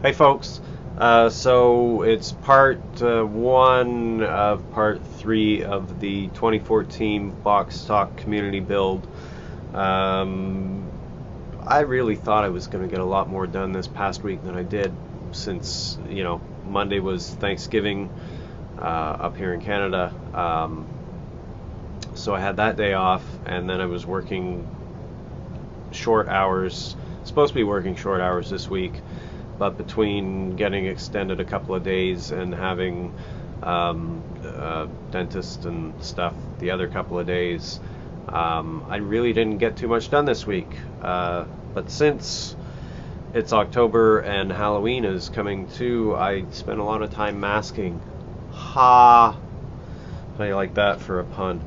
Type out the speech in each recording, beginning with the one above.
Hey folks, so it's part one of part three of the 2014 box stock community build. Um, I really thought I was going to get a lot more done this past week than I did, since Monday was Thanksgiving up here in Canada. So I had that day off, and then I was working short hours. Supposed to be working short hours this week. But between getting extended a couple of days and having dentist and stuff the other couple of days, I really didn't get too much done this week. But since it's October and Halloween is coming too, I spent a lot of time masking. Ha! How you like that for a pun?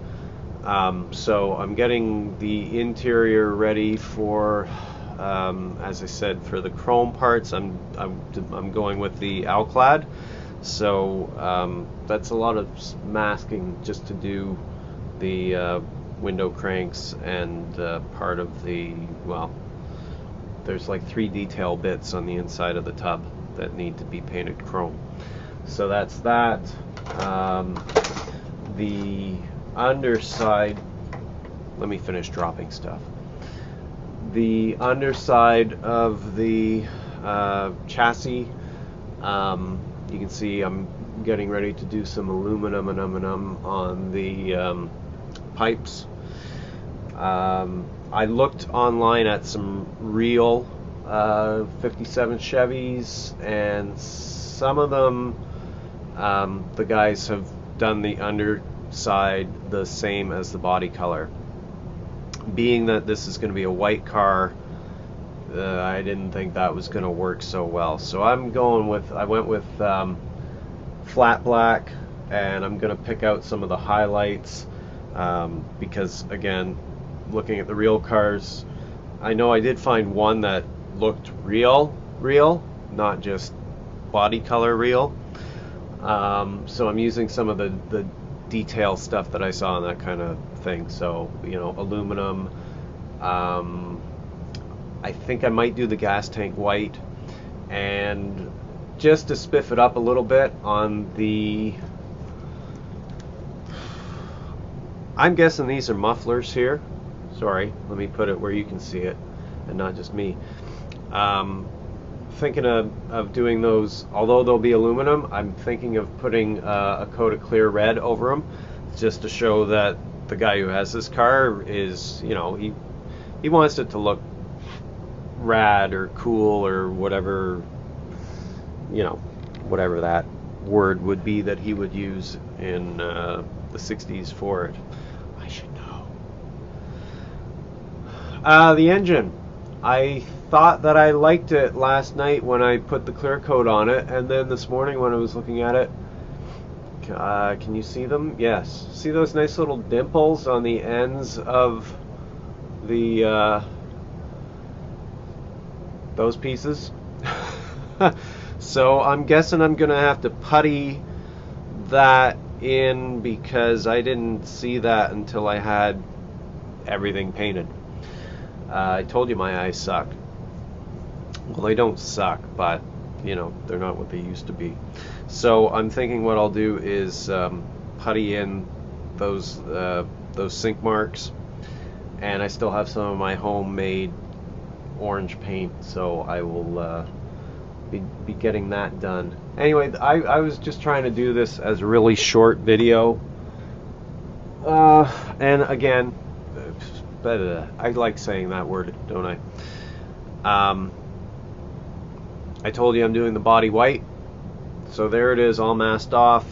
So I'm getting the interior ready for. As I said, for the chrome parts, I'm going with the alclad. So that's a lot of masking just to do the window cranks and part of the, well, there's like 3 detail bits on the inside of the tub that need to be painted chrome. So that's that. The underside, let me finish dropping stuff. The underside of the chassis, you can see I'm getting ready to do some aluminum on the pipes. I looked online at some real 57 Chevys, and some of them, the guys have done the underside the same as the body color. Being that this is going to be a white car, I didn't think that was going to work so well. So I went with flat black, and I'm going to pick out some of the highlights because, again, looking at the real cars, I know I did find one that looked real, not just body color real. So I'm using some of the detail stuff that I saw and that kind of thing. So aluminum. I think I might do the gas tank white, and just to spiff it up a little bit on the, I'm guessing these are mufflers here. Sorry, let me put it where you can see it and not just me. Thinking of doing those, although they'll be aluminum, I'm thinking of putting a coat of clear red over them, just to show that the guy who has this car is, he wants it to look rad or cool or whatever, whatever that word would be that he would use in the 60s for it. I should know. The engine. I thought that I liked it last night when I put the clear coat on it, and then this morning when I was looking at it, can you see them? Yes. See those nice little dimples on the ends of the those pieces? So I'm guessing I'm gonna have to putty that in, because I didn't see that until I had everything painted. I told you my eyes suck. Well, they don't suck, but they're not what they used to be. So I'm thinking what I'll do is putty in those sink marks, and I still have some of my homemade orange paint, so I will be getting that done. Anyway, I was just trying to do this as a really short video, and again, I like saying that word, don't I? I told you I'm doing the body white, so there it is, all masked off,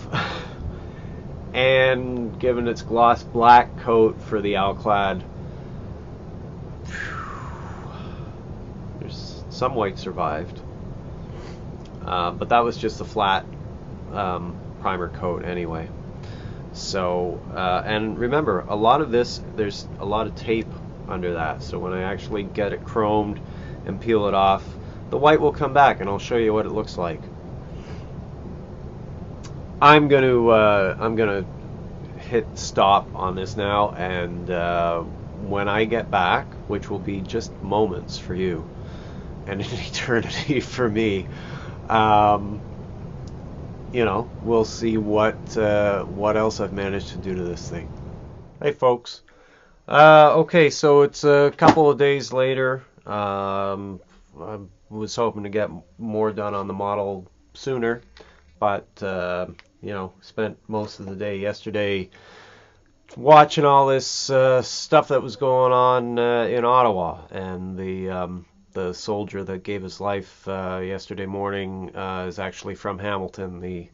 and given its gloss black coat for the alclad. There's some white survived, but that was just the flat primer coat anyway. So and remember, a lot of this, there's a lot of tape under that, so when I actually get it chromed and peel it off, the white will come back, and I'll show you what it looks like. I'm gonna hit stop on this now, and when I get back, which will be just moments for you and an eternity for me, um, we'll see what else I've managed to do to this thing. Hey, folks. Okay, so it's a couple of days later. I was hoping to get more done on the model sooner, but spent most of the day yesterday watching all this stuff that was going on in Ottawa, and the soldier that gave his life yesterday morning is actually from Hamilton. The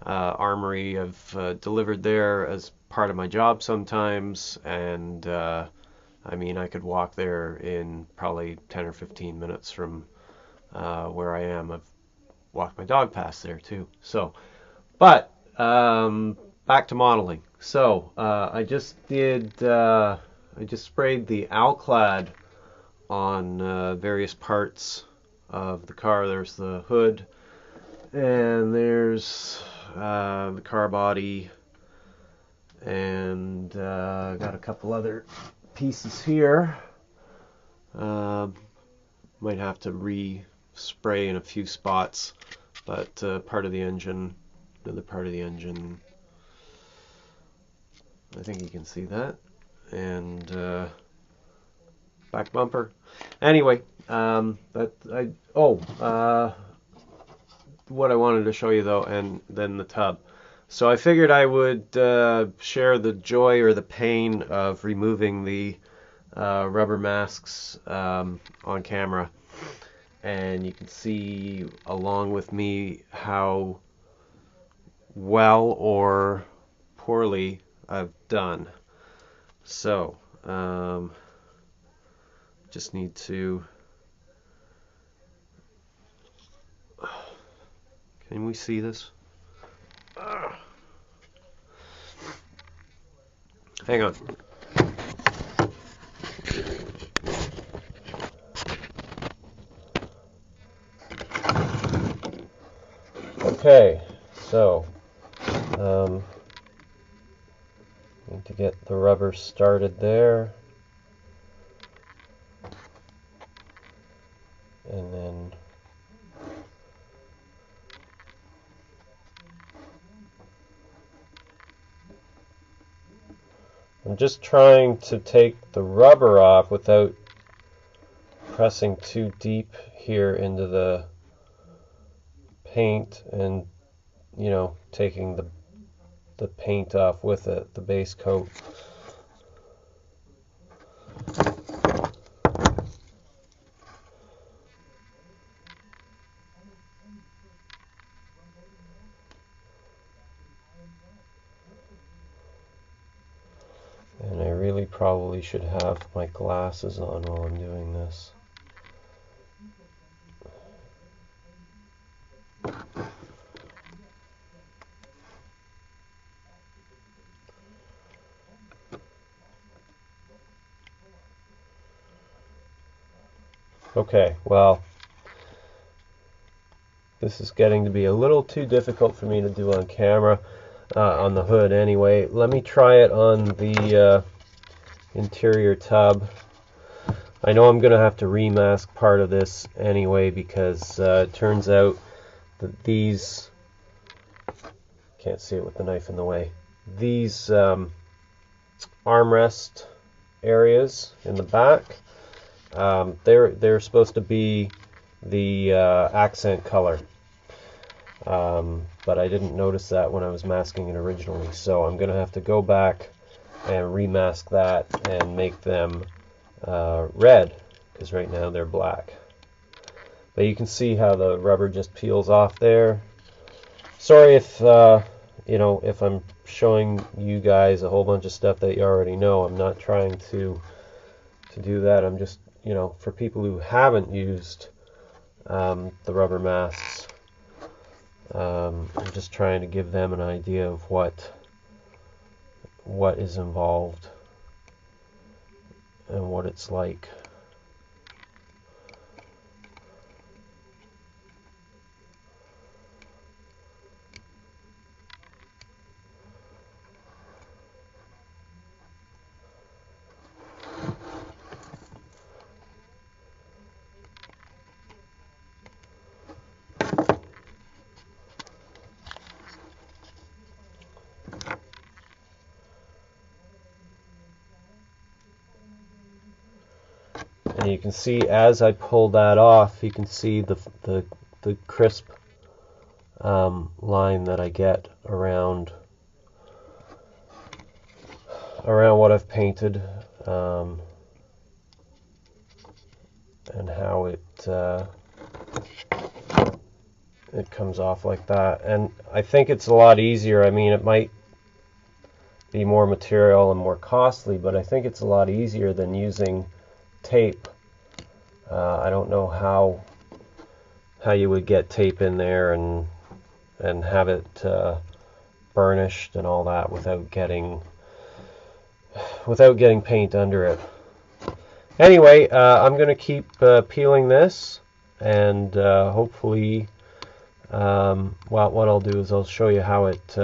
armory I've delivered there as part of my job sometimes, and I mean, I could walk there in probably 10 or 15 minutes from where I am. I've walked my dog past there too. So, but back to modeling. So I just sprayed the alclad on various parts of the car. There's the hood, and there's the car body, and got a couple other pieces here. Might have to re-spray in a few spots, but part of the engine, another part of the engine, I think you can see that, and back bumper. Anyway, what I wanted to show you though, and then the tub. So I figured I would share the joy or the pain of removing the rubber masks on camera, and you can see along with me how well or poorly I've done. So just need to, can we see this? Hang on. Okay, so need to get the rubber started there, and then I'm just trying to take the rubber off without pressing too deep here into the paint, and taking the paint off with it, the base coat. And I really probably should have my glasses on while I'm doing this. Okay, well, this is getting to be a little too difficult for me to do on camera, on the hood anyway. Let me try it on the interior tub. I know I'm going to have to remask part of this anyway, because it turns out that these, can't see it with the knife in the way, these armrest areas in the back, they're supposed to be the accent color, but I didn't notice that when I was masking it originally, so I'm gonna have to go back and remask that and make them red, because right now they're black. But you can see how the rubber just peels off there. Sorry if if I'm showing you guys a whole bunch of stuff that you already know. I'm not trying to do that. I'm just, for people who haven't used the rubber masks, I'm just trying to give them an idea of what is involved and what it's like. And you can see as I pull that off, you can see the crisp line that I get around what I've painted, and how it comes off like that. And I think it's a lot easier. I mean, it might be more material and more costly, but I think it's a lot easier than using tape. I don't know how you would get tape in there and have it burnished and all that without getting paint under it. Anyway, I'm going to keep peeling this, and hopefully, well, what I'll do is I'll show you how it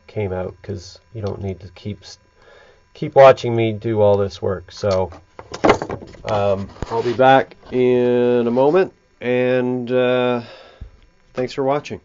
came out, because you don't need to keep watching me do all this work. So I'll be back in a moment, and thanks for watching.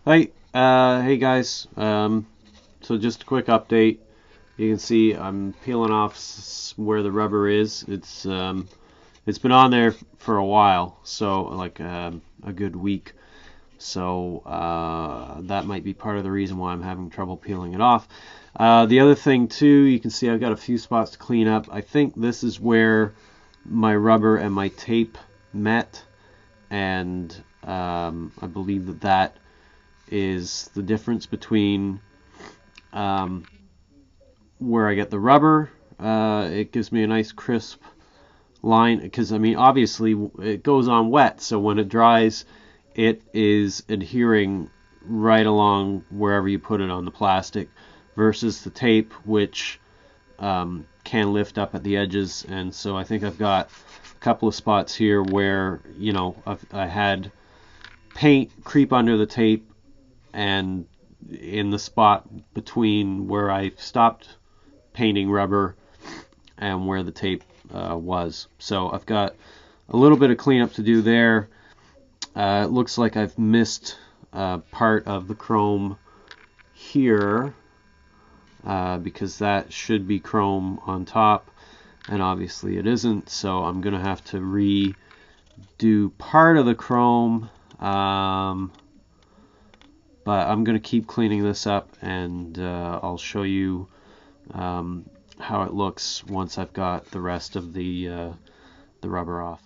Hi, hey guys. So just a quick update. You can see I'm peeling off where the rubber is. It's been on there for a while, so like a good week. So that might be part of the reason why I'm having trouble peeling it off. The other thing too, you can see I've got a few spots to clean up. I think this is where my rubber and my tape met, and I believe that is the difference between where I get the rubber. It gives me a nice crisp line, because I mean obviously it goes on wet, so when it dries it is adhering right along wherever you put it on the plastic, versus the tape, which can lift up at the edges. And so I think I've got a couple of spots here where, you know, I had paint creep under the tape, and in the spot between where I stopped painting rubber and where the tape was. So I've got a little bit of cleanup to do there. It looks like I've missed part of the chrome here, because that should be chrome on top, and obviously it isn't, so I'm gonna have to redo part of the chrome. But I'm going to keep cleaning this up, and I'll show you how it looks once I've got the rest of the rubber off.